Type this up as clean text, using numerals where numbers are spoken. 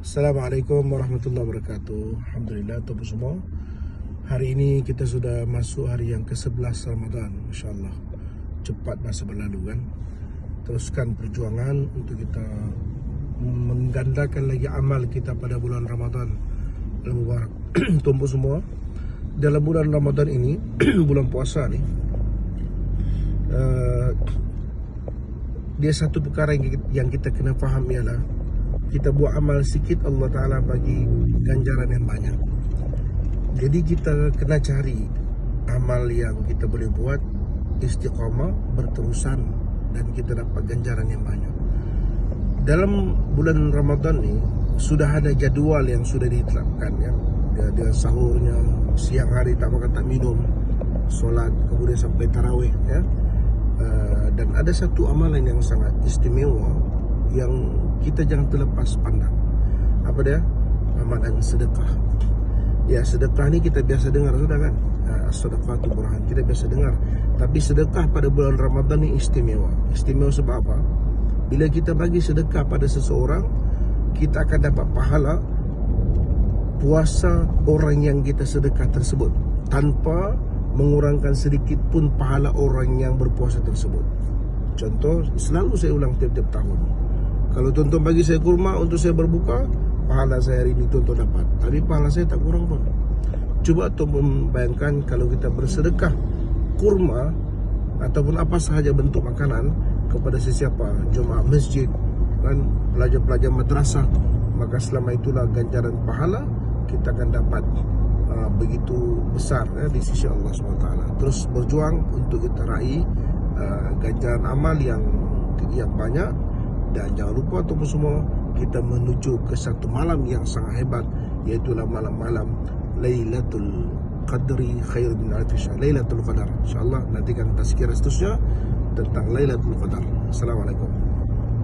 Assalamualaikum warahmatullahi wabarakatuh. Alhamdulillah tuan semua. Hari ini kita sudah masuk hari yang ke-11 Ramadan. Masya-Allah. Cepat masa berlalu kan. Teruskan perjuangan untuk kita menggandakan lagi amal kita pada bulan Ramadan al-Mubarak. Tuan semua, dalam bulan Ramadan ini, bulan puasa ni, dia satu perkara yang kita kena faham ialah kita buat amal sikit, Allah Ta'ala bagi ganjaran yang banyak. Jadi kita kena cari amal yang kita boleh buat istiqamah, berterusan, dan kita dapat ganjaran yang banyak. Dalam bulan Ramadan ni sudah ada jadual yang sudah diterapkan ya. Dia sahurnya, siang hari tak makan tak minum, solat, kemudian sampai tarawih ya. Dan ada satu amalan yang sangat istimewa yang kita jangan terlepas pandang. Apa dia? Amalan sedekah. Ya, sedekah ni kita biasa dengar sudah kan? Sedekah tu burhan, kita biasa dengar. Tapi sedekah pada bulan Ramadan ni istimewa. Istimewa sebab apa? Bila kita bagi sedekah pada seseorang, kita akan dapat pahala puasa orang yang kita sedekah tersebut, tanpa mengurangkan sedikit pun pahala orang yang berpuasa tersebut. Contoh, selalu saya ulang tiap-tiap tahun, kalau tuan-tuan bagi saya kurma untuk saya berbuka, pahala saya hari ini tuan-tuan dapat. Tapi pahala saya tak kurang pun. Cuba tuan membayangkan kalau kita bersedekah kurma ataupun apa sahaja bentuk makanan kepada sesiapa, jemaah masjid dan pelajar-pelajar madrasah, maka selama itulah ganjaran pahala kita akan dapat begitu besar di sisi Allah SWT. Terus berjuang untuk kita raih ganjaran amal yang banyak. Dan jangan lupa teman semua, kita menuju ke satu malam yang sangat hebat, iaitulah malam-malam Lailatul Qadri khair min alfi syahr. Lailatul Qadar. InsyaAllah nantikan tazkirah seterusnya tentang Lailatul Qadar. Assalamualaikum.